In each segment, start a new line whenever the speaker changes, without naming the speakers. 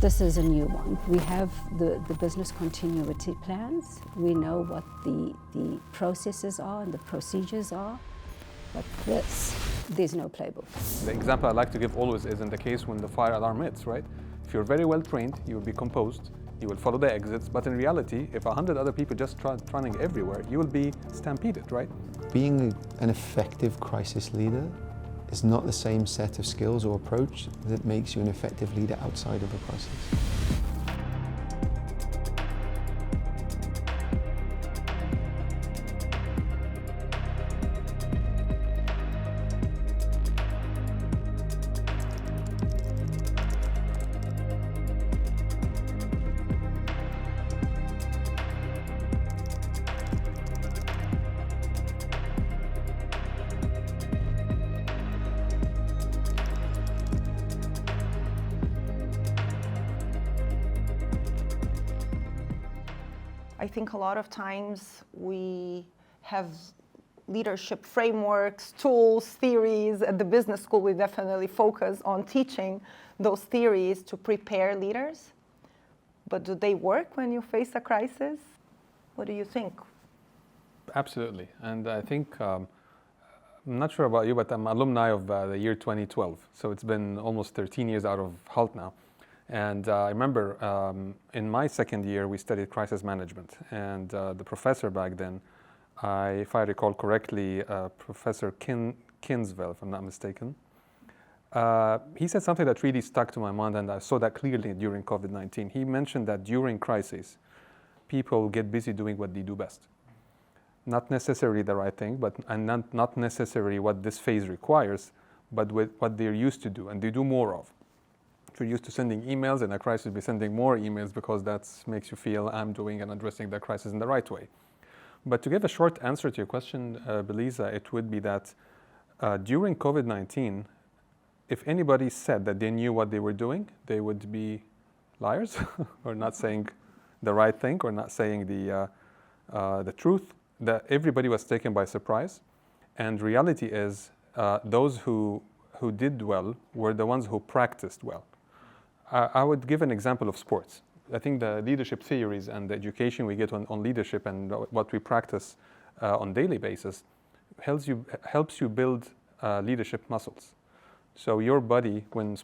This is a new one. We have the business continuity plans. We know what the processes are and the procedures are, but there's no playbook.
The example I like to give always is in the case when the fire alarm hits, right? If you're very well trained, you will be composed, you will follow the exits, but in reality, if 100 other people just running everywhere, you will be stampeded, right?
Being an effective crisis leader is not the same set of skills or approach that makes you an effective leader outside of a crisis.
I think a lot of times we have leadership frameworks, tools, theories. At the business school, we definitely focus on teaching those theories to prepare leaders. But do they work when you face a crisis? What do you think?
Absolutely. And I think, I'm not sure about you, but I'm alumni of the year 2012. So it's been almost 13 years out of Hult now. And I remember in my second year, we studied crisis management. And the professor back then, if I recall correctly, Professor Kinsville, if I'm not mistaken, he said something that really stuck to my mind, and I saw that clearly during COVID-19. He mentioned that during crises, people get busy doing what they do best. Not necessarily the right thing, and not necessarily what this phase requires, but with what they're used to do, and they do more of. If you're used to sending emails, in a crisis, be sending more emails because that makes you feel I'm doing and addressing the crisis in the right way. But to give a short answer to your question, Belisa, it would be that during COVID-19, if anybody said that they knew what they were doing, they would be liars or not saying the right thing or not saying the truth. That everybody was taken by surprise. And reality is those who did well were the ones who practiced well. I would give an example of sports. I think the leadership theories and the education we get on leadership and what we practice on a daily basis helps you build leadership muscles. So your body, when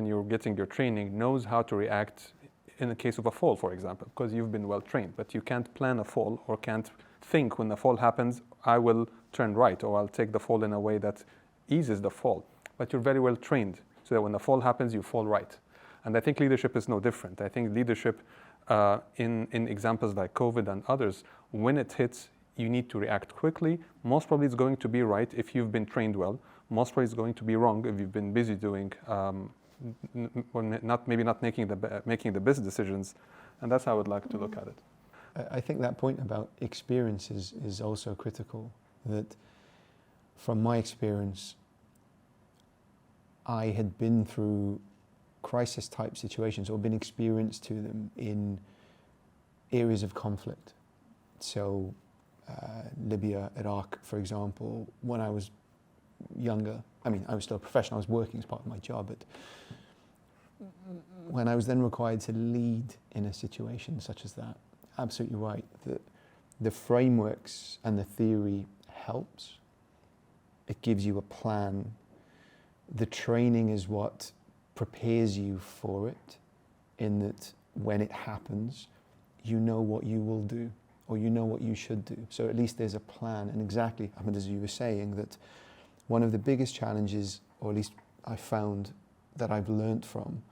you're getting your training, knows how to react in the case of a fall, for example, because you've been well trained. But you can't plan a fall or can't think when the fall happens, I will turn right or I'll take the fall in a way that eases the fall. But you're very well trained so that when the fall happens, you fall right. And I think leadership is no different. I think leadership in examples like COVID and others, when it hits, you need to react quickly. Most probably it's going to be right if you've been trained well. Most probably it's going to be wrong if you've been busy doing, maybe not making the best decisions. And that's how I would like to look at it.
I think that point about experience is also critical. That from my experience, I had been through crisis type situations or been experienced to them in areas of conflict. So Libya, Iraq, for example, when I was younger, I mean, I was still a professional, I was working as part of my job, but when I was then required to lead in a situation such as that, absolutely right, the frameworks and the theory helps. It gives you a plan. The training is what prepares you for it, in that when it happens, you know what you will do, or you know what you should do. So at least there's a plan. And exactly, Ahmed, as you were saying, that one of the biggest challenges, or at least I found that I've learned from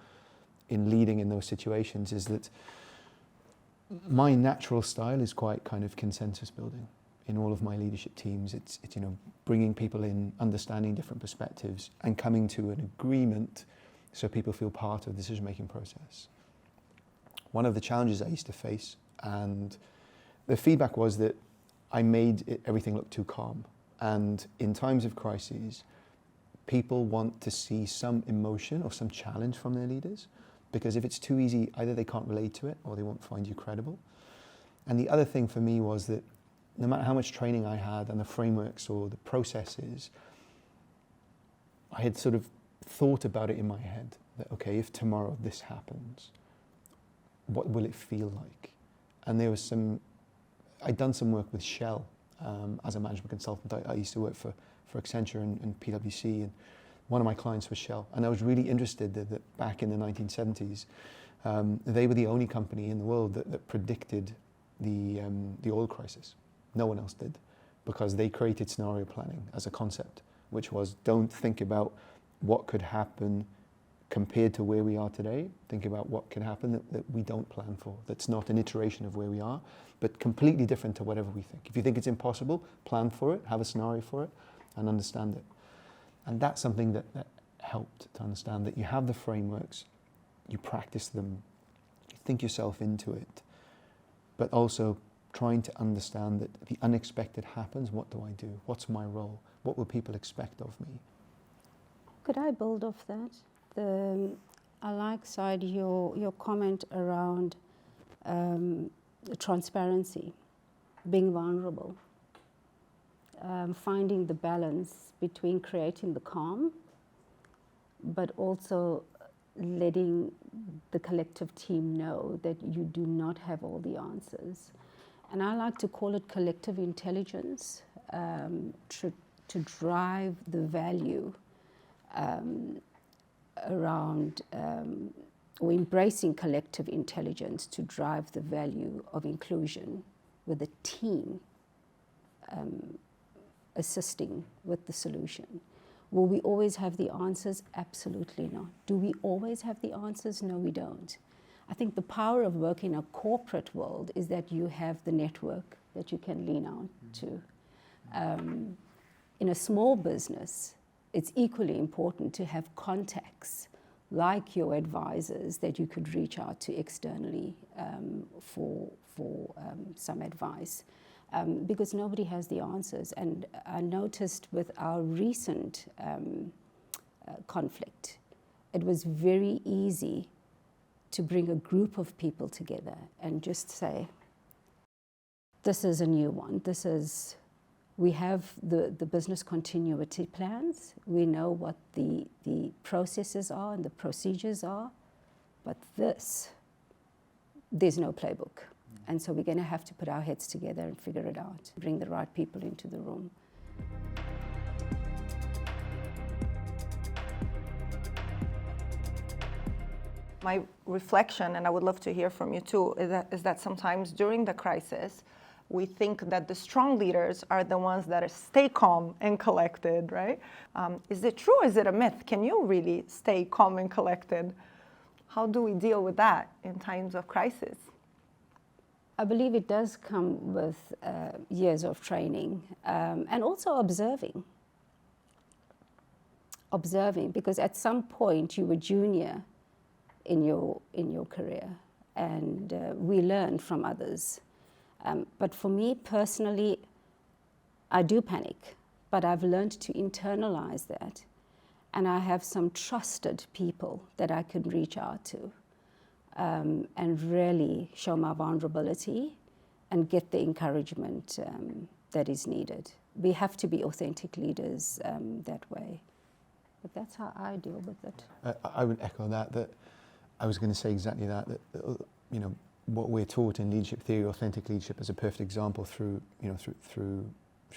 in leading in those situations, is that my natural style is quite kind of consensus building. In all of my leadership teams, it's bringing people in, understanding different perspectives, and coming to an agreement so people feel part of the decision-making process. One of the challenges I used to face, and the feedback was that I made everything look too calm. And in times of crises, people want to see some emotion or some challenge from their leaders, because if it's too easy, either they can't relate to it or they won't find you credible. And the other thing for me was that no matter how much training I had and the frameworks or the processes, I had sort of thought about it in my head that, okay, if tomorrow this happens, what will it feel like? And there was I'd done some work with Shell as a management consultant. I used to work for Accenture and PwC, and one of my clients was Shell. And I was really interested that back in the 1970s, they were the only company in the world that predicted the oil crisis. No one else did, because they created scenario planning as a concept, which was, don't think about what could happen compared to where we are today. Think about what can happen that we don't plan for, that's not an iteration of where we are, but completely different to whatever we think. If you think it's impossible, plan for it, have a scenario for it, and understand it. And that's something that helped to understand, that you have the frameworks, you practice them, you think yourself into it, but also trying to understand that the unexpected happens. What do I do? What's my role? What will people expect of me?
Could I build off that? I like, Said, your comment around transparency, being vulnerable, finding the balance between creating the calm, but also letting the collective team know that you do not have all the answers. And I like to call it collective intelligence, to drive the value around, or embracing collective intelligence to drive the value of inclusion with a team assisting with the solution. Will we always have the answers? Absolutely not. Do we always have the answers? No, we don't. I think the power of working in a corporate world is that you have the network that you can lean on to. In a small business, it's equally important to have contacts like your advisors that you could reach out to externally for some advice, because nobody has the answers. And I noticed with our recent conflict, it was very easy to bring a group of people together and just say, this is a new one. We have the business continuity plans. We know what the processes are and the procedures are, but there's no playbook. And so we're going to have to put our heads together and figure it out, bring the right people into the room.
My reflection, and I would love to hear from you too, is that sometimes during the crisis, we think that the strong leaders are the ones that stay calm and collected, right? Is it true or is it a myth? Can you really stay calm and collected? How do we deal with that in times of crisis?
I believe it does come with years of training, and also observing, because at some point you were junior in your career, and we learn from others. But for me personally, I do panic, but I've learned to internalize that, and I have some trusted people that I can reach out to, and really show my vulnerability and get the encouragement that is needed. We have to be authentic leaders that way. But that's how I deal with it.
I would echo that I was going to say exactly that you know, what we're taught in leadership theory, authentic leadership, is a perfect example through the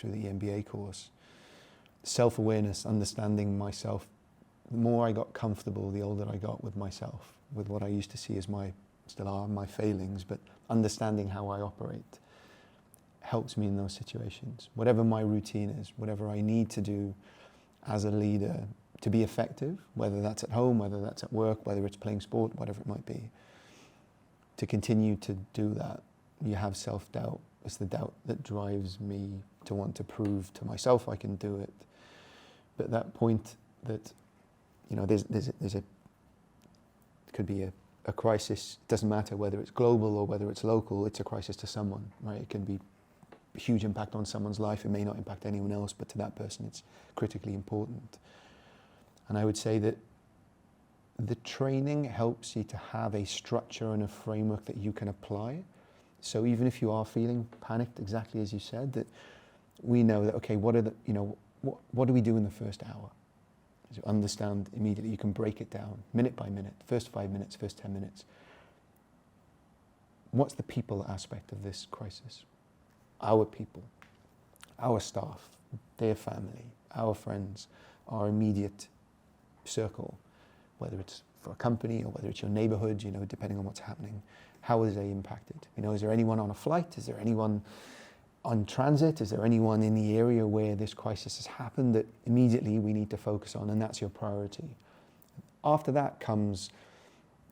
MBA course. Self-awareness, understanding myself. The more I got comfortable, the older I got with myself, with what I used to see as still are my failings, but understanding how I operate helps me in those situations. Whatever my routine is, whatever I need to do as a leader to be effective, whether that's at home, whether that's at work, whether it's playing sport, whatever it might be, to continue to do that, you have self-doubt. It's the doubt that drives me to want to prove to myself I can do it. But that point that, you know, there's it could be a crisis. It doesn't matter whether it's global or whether it's local, it's a crisis to someone, right? It can be a huge impact on someone's life. It may not impact anyone else, but to that person it's critically important. And I would say that the training helps you to have a structure and a framework that you can apply. So even if you are feeling panicked, exactly as you said, that we know that, okay, what do we do in the first hour? So understand immediately, you can break it down minute by minute, first 5 minutes, first 10 minutes. what's the people aspect of this crisis? Our people, our staff, their family, our friends, our immediate circle, whether it's for a company or whether it's your neighborhood, you know, depending on what's happening. How is they impacted? You know, is there anyone on a flight? Is there anyone on transit? Is there anyone in the area where this crisis has happened that immediately we need to focus on, and that's your priority? After that comes,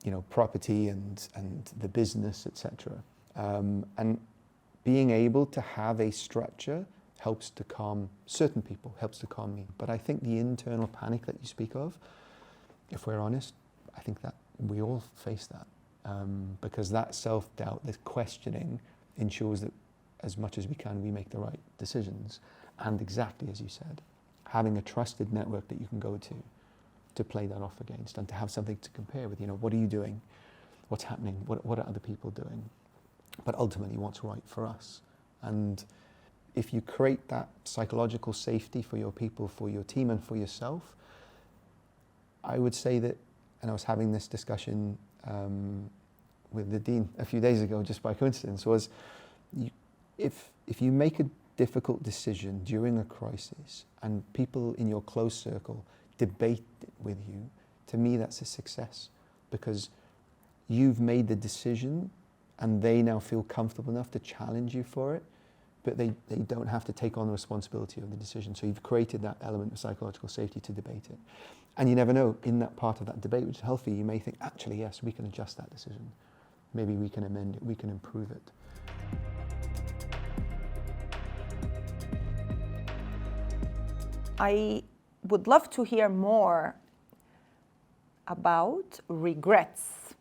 you know, property and the business, etc. And being able to have a structure helps to calm certain people, helps to calm me. But I think the internal panic that you speak of, if we're honest, I think that we all face that. Because that self-doubt, this questioning, ensures that as much as we can, we make the right decisions. And exactly as you said, having a trusted network that you can go to play that off against, and to have something to compare with. You know, what are you doing? What's happening? What are other people doing? But ultimately, what's right for us? And if you create that psychological safety for your people, for your team, and for yourself, I would say that, and I was having this discussion with the dean a few days ago, just by coincidence, was if you make a difficult decision during a crisis and people in your close circle debate it with you, to me that's a success, because you've made the decision and they now feel comfortable enough to challenge you for it, but they don't have to take on the responsibility of the decision. So you've created that element of psychological safety to debate it. And you never know, in that part of that debate, which is healthy, you may think, actually, yes, we can adjust that decision. Maybe we can amend it, we can improve it.
I would love to hear more about regrets.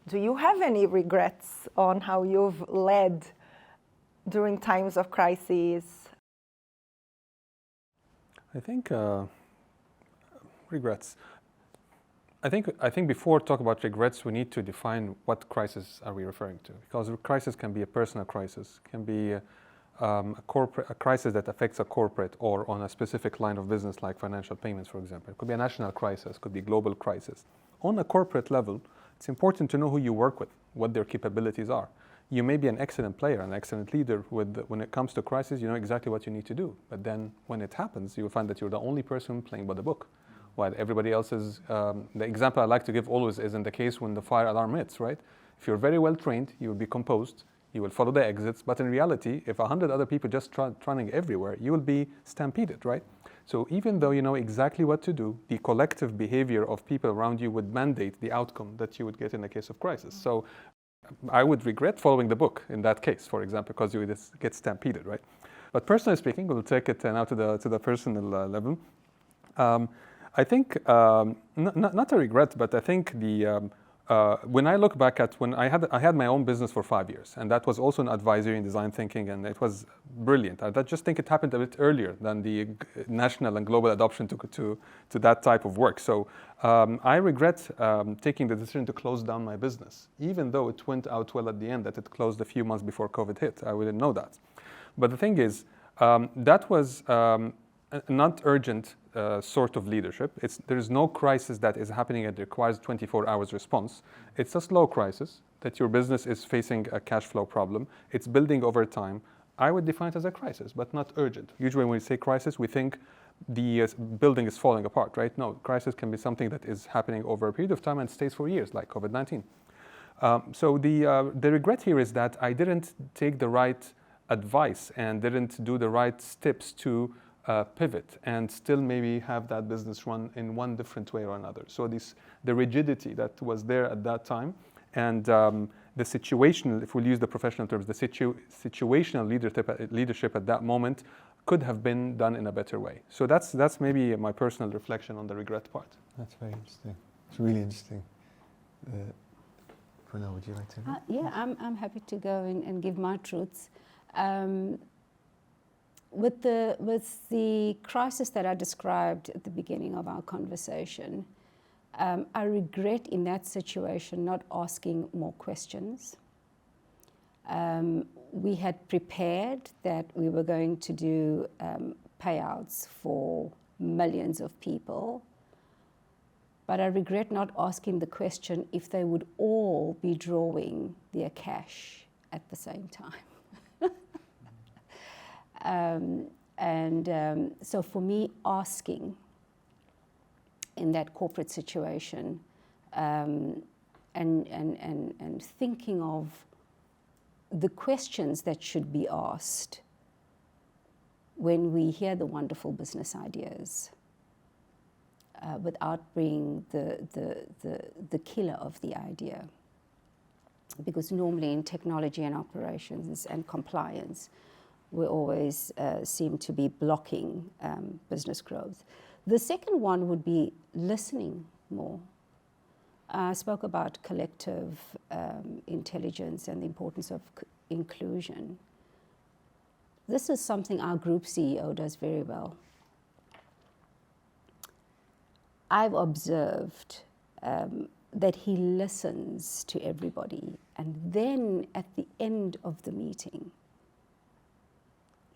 Do you have any regrets on how you've led during times of crises?
I think regrets. I think before talk about regrets, we need to define what crisis are we referring to, because a crisis can be a personal crisis, can be a crisis that affects a corporate or on a specific line of business, like financial payments, for example. It could be a national crisis, could be a global crisis. On a corporate level, it's important to know who you work with, what their capabilities are. You may be an excellent player, an excellent leader. When it comes to crisis, you know exactly what you need to do. But then when it happens, you will find that you're the only person playing by the book, while everybody else is. The example I like to give always is in the case when the fire alarm hits, right? If you're very well trained, you will be composed, you will follow the exits. But in reality, if 100 other people just running everywhere, you will be stampeded, right? So even though you know exactly what to do, the collective behavior of people around you would mandate the outcome that you would get in the case of crisis. So I would regret following the book in that case, for example, because you would just get stampeded, right? But personally speaking, we'll take it now to the personal level. I think not a regret, but I think when I look back at when I had my own business for 5 years, and that was also in advisory and design thinking, and it was brilliant. I just think it happened a bit earlier than the national and global adoption to that type of work. So I regret taking the decision to close down my business, even though it went out well at the end, that it closed a few months before COVID hit. I didn't know that. But the thing is, that was not urgent sort of leadership. There is no crisis that is happening that requires 24 hours response. It's a slow crisis that your business is facing a cash flow problem. It's building over time. I would define it as a crisis, but not urgent. Usually when we say crisis, we think the building is falling apart, right? No, crisis can be something that is happening over a period of time and stays for years, like COVID-19. So the regret here is that I didn't take the right advice and didn't do the right steps to pivot and still maybe have that business run in one different way or another. So the rigidity that was there at that time, and the situational, if we'll use the professional terms, the situational leadership at that moment could have been done in a better way. So that's maybe my personal reflection on the regret part.
That's very interesting. It's really interesting. Pranav, would you like to?
Yeah, I'm happy to go and give my truths. With the crisis that I described at the beginning of our conversation, I regret in that situation not asking more questions. We had prepared that we were going to do payouts for millions of people. But I regret not asking the question if they would all be drawing their cash at the same time. So for me, asking in that corporate situation and thinking of the questions that should be asked when we hear the wonderful business ideas, without being the killer of the idea. Because normally in technology and operations and compliance, we always seem to be blocking business growth. The second one would be listening more. I spoke about collective intelligence and the importance of inclusion. This is something our group CEO does very well. I've observed that he listens to everybody, and then at the end of the meeting,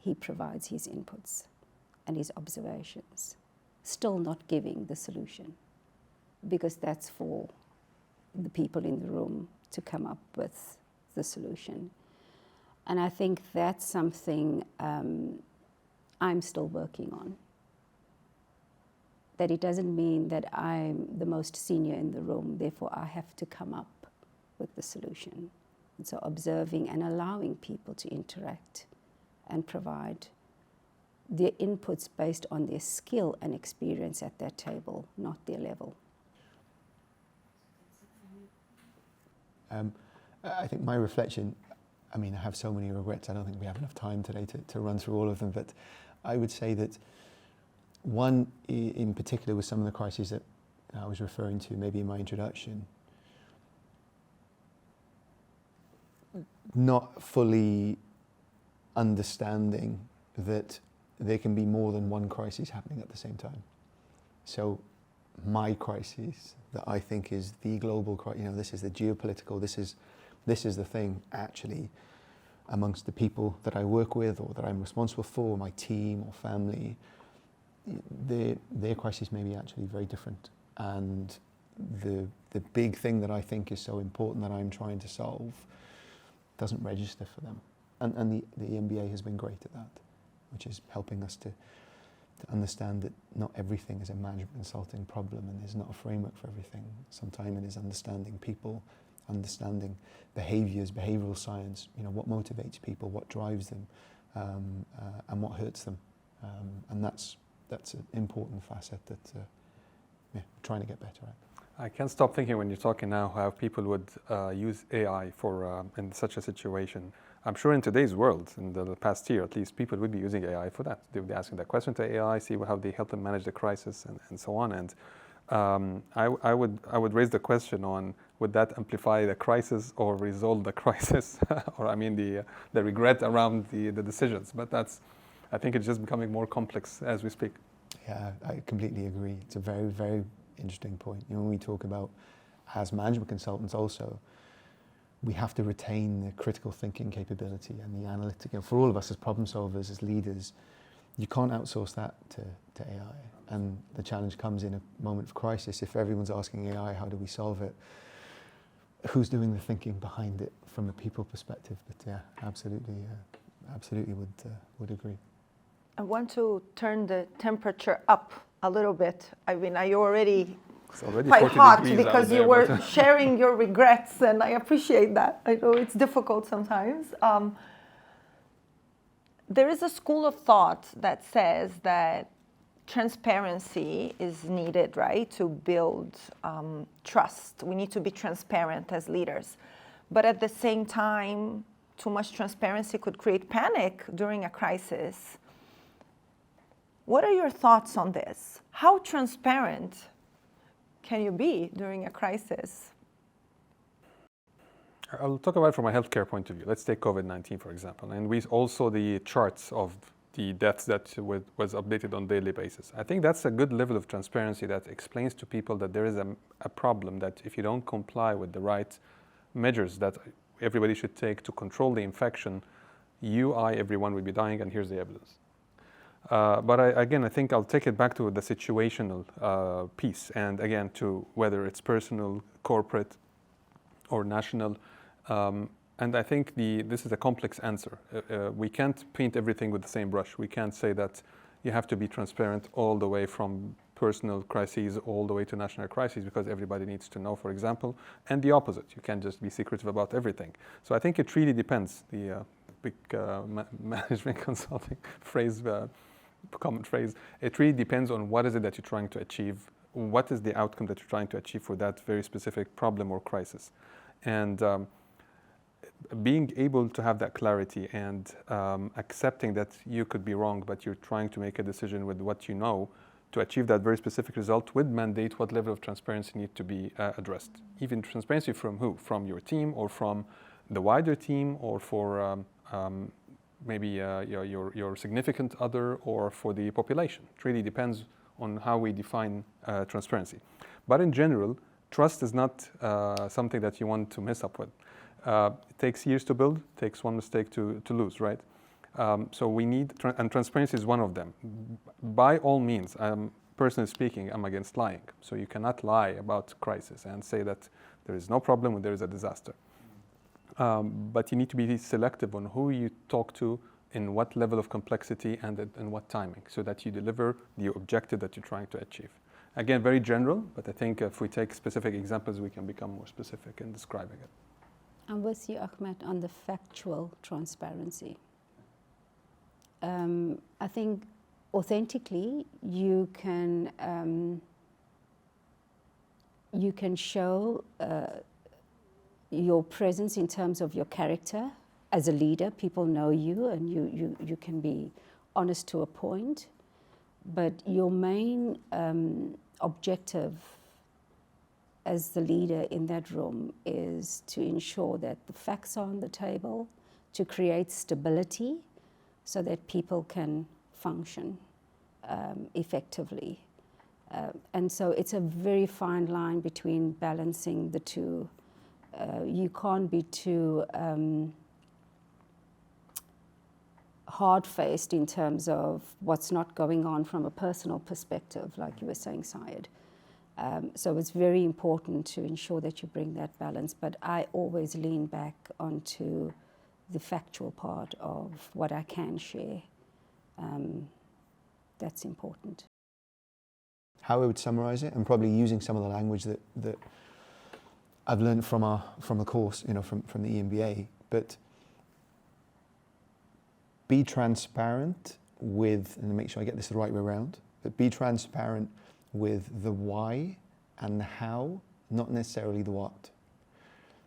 he provides his inputs and his observations, still not giving the solution, because that's for the people in the room to come up with the solution. And I think that's something I'm still working on. That it doesn't mean that I'm the most senior in the room, therefore I have to come up with the solution. And so observing and allowing people to interact and provide their inputs based on their skill and experience at that table, not their level.
I think my reflection, I mean, I have so many regrets. I don't think we have enough time today to run through all of them, but I would say that one in particular was some of the crises that I was referring to maybe in my introduction. Not fully understanding that there can be more than one crisis happening at the same time. So my crisis that I think is the global crisis, this is the geopolitical, this is the thing actually amongst the people that I work with or that I'm responsible for, my team or family, their crisis may be actually very different. And the big thing that I think is so important that I'm trying to solve doesn't register for them. And the MBA has been great at that, which is helping us to understand that not everything is a management consulting problem and there's not a framework for everything. Sometimes it is understanding people, understanding behaviors, behavioral science, what motivates people, what drives them, and what hurts them. And that's an important facet that we're trying to get better at.
I can't stop thinking when you're talking now how people would use AI for in such a situation. I'm sure in today's world, in the past year at least, people would be using AI for that. They would be asking that question to AI, see how they help them manage the crisis and so on. And I would raise the question on, would that amplify the crisis or resolve the crisis? Or I mean the regret around the decisions. But I think it's just becoming more complex as we speak.
Yeah, I completely agree. It's a very, very interesting point. When we talk about, as management consultants also, we have to retain the critical thinking capability and the analytic. For all of us as problem solvers, as leaders, you can't outsource that to AI. And the challenge comes in a moment of crisis. If everyone's asking AI, how do we solve it? Who's doing the thinking behind it from a people perspective? But yeah, absolutely would agree.
I want to turn the temperature up a little bit. I mean, I already quite hot because you were sharing your regrets, and I appreciate that. I know it's difficult sometimes. There is a school of thought that says that transparency is needed, right, to build trust. We need to be transparent as leaders. But at the same time, too much transparency could create panic during a crisis. What are your thoughts on this? How transparent can you be during a crisis?
I'll talk about it from a healthcare point of view. Let's take COVID-19, for example. And we also the charts of the deaths that was updated on a daily basis. I think that's a good level of transparency that explains to people that there is a problem, that if you don't comply with the right measures that everybody should take to control the infection, everyone will be dying, and here's the evidence. But again, I think I'll take it back to the situational piece, and again, to whether it's personal, corporate, or national. And I think this is a complex answer. We can't paint everything with the same brush. We can't say that you have to be transparent all the way from personal crises all the way to national crises, because everybody needs to know, for example, and the opposite. You can't just be secretive about everything. So I think it really depends. The big management consulting phrase, common phrase, it really depends on what is it that you're trying to achieve, what is the outcome that you're trying to achieve for that very specific problem or crisis. And being able to have that clarity and accepting that you could be wrong, but you're trying to make a decision with what you know to achieve that very specific result would mandate what level of transparency need to be addressed. Even transparency from who? From your team, or from the wider team, or for maybe your significant other, or for the population. It really depends on how we define transparency. But in general, trust is not something that you want to mess up with. It takes years to build, it takes one mistake to lose, right? So we need, and transparency is one of them. By all means, personally speaking, I'm against lying. So you cannot lie about crisis and say that there is no problem when there is a disaster. But you need to be selective on who you talk to, in what level of complexity, and in what timing, so that you deliver the objective that you're trying to achieve. Again, very general, but I think if we take specific examples, we can become more specific in describing it.
I'm with you, Ahmed, on the factual transparency. I think authentically you can show your presence in terms of your character as a leader. People know you, and you can be honest to a point. But your main objective as the leader in that room is to ensure that the facts are on the table, to create stability so that people can function effectively. And so it's a very fine line between balancing the two. You can't be too hard-faced in terms of what's not going on from a personal perspective, like you were saying, Syed. So it's very important to ensure that you bring that balance, but I always lean back onto the factual part of what I can share. That's important.
How I would summarize it, and probably using some of the language that I've learned from the course, from the EMBA, but be transparent with, and make sure I get this the right way around, but be transparent with the why and the how, not necessarily the what.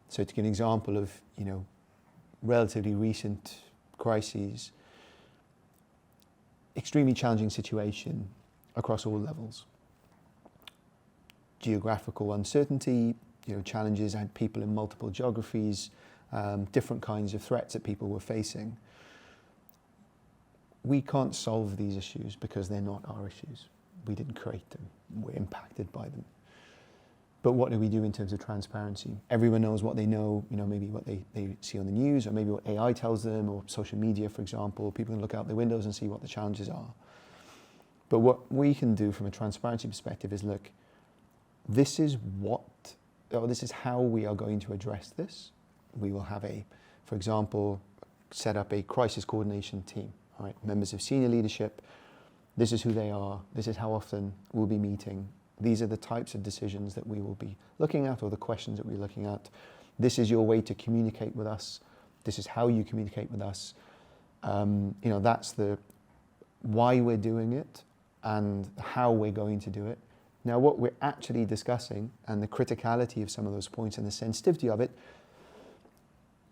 So to give an example of, relatively recent crises, extremely challenging situation across all levels. Geographical uncertainty, challenges, and people in multiple geographies, different kinds of threats that people were facing. We can't solve these issues because they're not our issues. We didn't create them. We're impacted by them. But what do we do in terms of transparency? Everyone knows what they know, maybe what they see on the news, or maybe what AI tells them, or social media, for example. People can look out their windows and see what the challenges are. But what we can do from a transparency perspective is, look, this is how we are going to address this. We will have for example, set up a crisis coordination team, all right? Members of senior leadership. This is who they are. This is how often we'll be meeting. These are the types of decisions that we will be looking at, or the questions that we're looking at. This is your way to communicate with us. This is how you communicate with us. That's the why we're doing it and how we're going to do it. Now, what we're actually discussing and the criticality of some of those points and the sensitivity of it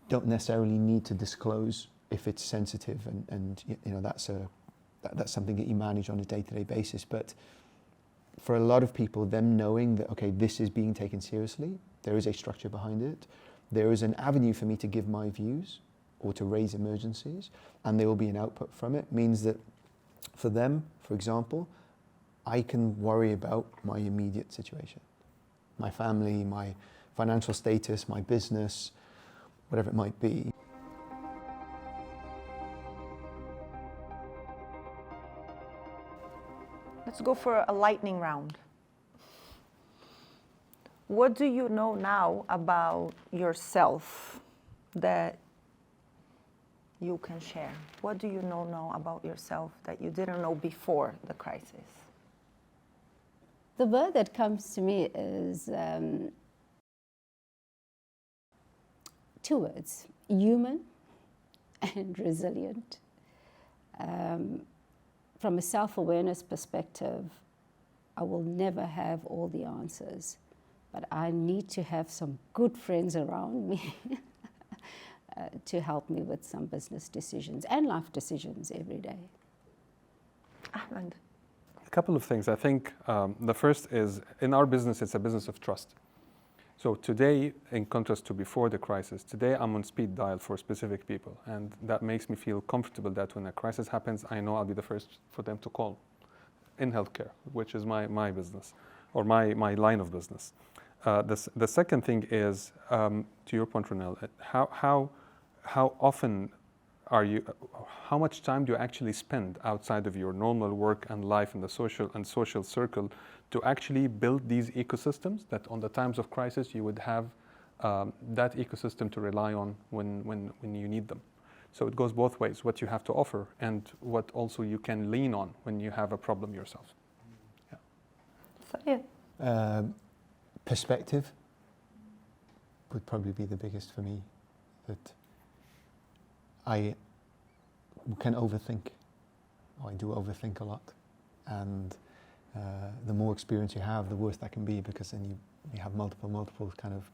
don't necessarily need to disclose if it's sensitive, and that's something that you manage on a day-to-day basis. But for a lot of people, them knowing that, okay, this is being taken seriously, there is a structure behind it, there is an avenue for me to give my views or to raise emergencies, and there will be an output from it, means that for them, for example, I can worry about my immediate situation, my family, my financial status, my business, whatever it might be.
Let's go for a lightning round. What do you know now about yourself that you can share? What do you know now about yourself that you didn't know before the crisis?
The word that comes to me is two words: human and resilient. From a self-awareness perspective, I will never have all the answers, but I need to have some good friends around me to help me with some business decisions and life decisions every day.
Ahmed.
A couple of things. I think the first is, in our business, it's a business of trust. So today, in contrast to before the crisis, today I'm on speed dial for specific people, and that makes me feel comfortable that when a crisis happens, I know I'll be the first for them to call in healthcare, which is my business, or my line of business. The second thing is, to your point, Ronel, how often how much time do you actually spend outside of your normal work and life in the social circle to actually build these ecosystems that on the times of crisis you would have that ecosystem to rely on when you need them. So it goes both ways, what you have to offer and what also you can lean on when you have a problem yourself.
Yeah.
Perspective would probably be the biggest for me, that I can overthink. I do overthink a lot, and the more experience you have, the worse that can be, because then you have multiple kind of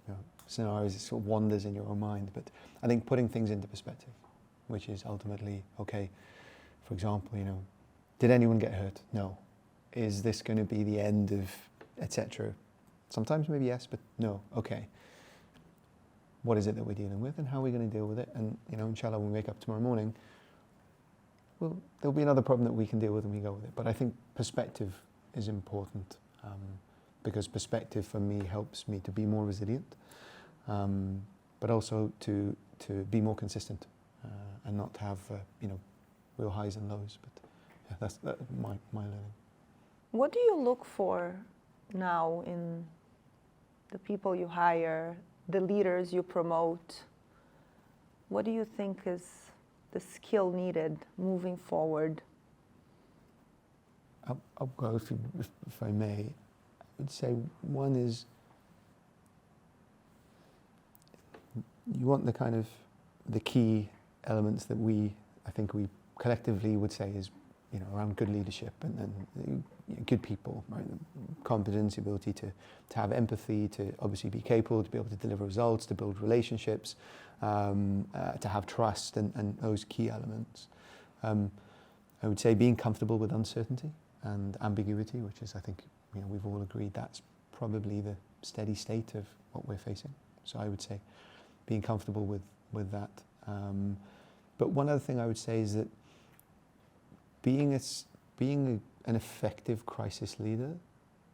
scenarios. It sort of wanders in your own mind. But I think putting things into perspective, which is ultimately, okay, for example, did anyone get hurt? No. Is this going to be the end of etc.? Sometimes maybe yes, but no. Okay. What is it that we're dealing with, and how are we going to deal with it? And inshallah, when we wake up tomorrow morning, well, there'll be another problem that we can deal with, and we go with it. But I think perspective is important, because perspective for me helps me to be more resilient, but also to be more consistent, and not have real highs and lows. But yeah, that's my learning.
What do you look for now in the people you hire, the leaders you promote? What do you think is the skill needed moving forward?
I'll go, if I may. I would say one is, you want the key elements that I think we collectively would say is, around good leadership and good people, right? Competence, ability to have empathy, to obviously be capable, to be able to deliver results, to build relationships, to have trust, and those key elements. I would say being comfortable with uncertainty and ambiguity, which is, I think, we've all agreed that's probably the steady state of what we're facing. So I would say being comfortable with that. But one other thing I would say is that being an effective crisis leader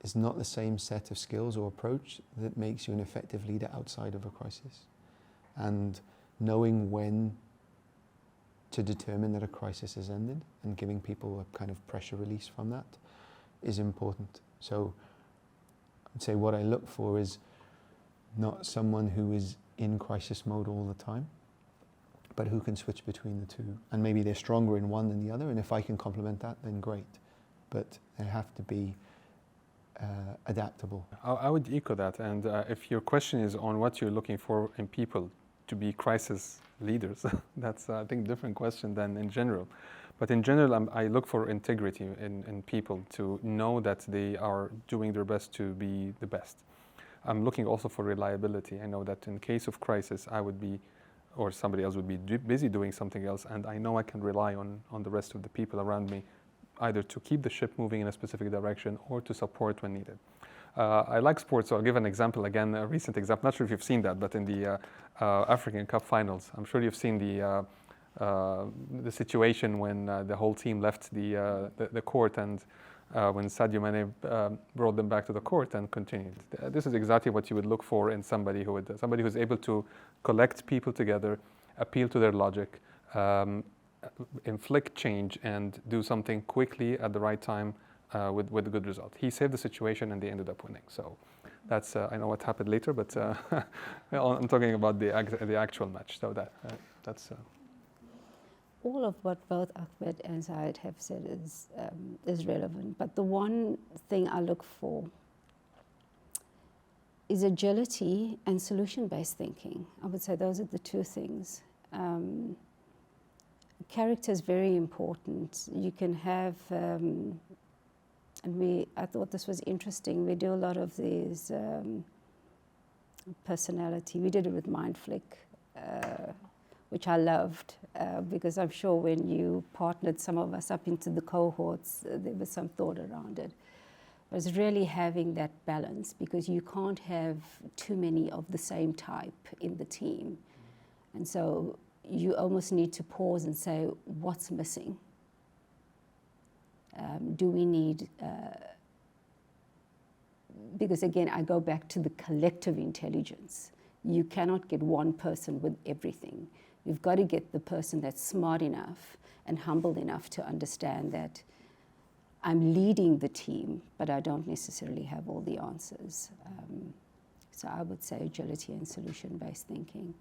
is not the same set of skills or approach that makes you an effective leader outside of a crisis. And knowing when to determine that a crisis has ended and giving people a kind of pressure release from that is important. So I'd say what I look for is not someone who is in crisis mode all the time, but who can switch between the two. And maybe they're stronger in one than the other, and if I can complement that, then great. But they have to be adaptable.
I would echo that, and if your question is on what you're looking for in people to be crisis leaders, that's, I think, a different question than in general. But in general, I look for integrity in people, to know that they are doing their best to be the best. I'm looking also for reliability. I know that in case of crisis, I would be, or somebody else would be busy doing something else, and I know I can rely on the rest of the people around me, either to keep the ship moving in a specific direction or to support when needed. I like sports, so I'll give an example again, a recent example. Not sure if you've seen that, but in the African Cup finals, I'm sure you've seen the situation when the whole team left the court, and when Sadio Mane brought them back to the court and continued. This is exactly what you would look for in somebody who's able to collect people together, appeal to their logic, inflict change, and do something quickly at the right time with a good result. He saved the situation and they ended up winning. So that's, I know what happened later, but I'm talking about the actual match. So that's...
All of what both Ahmed and Zaid have said is relevant, but the one thing I look for is agility and solution-based thinking. I would say those are the two things. Character is very important. You can have, I thought this was interesting, we do a lot of these personality. We did it with Mindflick, which I loved, because I'm sure when you partnered some of us up into the cohorts, there was some thought around it. But it's really having that balance, because you can't have too many of the same type in the team. And so you almost need to pause and say, what's missing? Do we need, because again, I go back to the collective intelligence. You cannot get one person with everything. You've got to get the person that's smart enough and humble enough to understand that I'm leading the team, but I don't necessarily have all the answers. So I would say agility and solution-based thinking.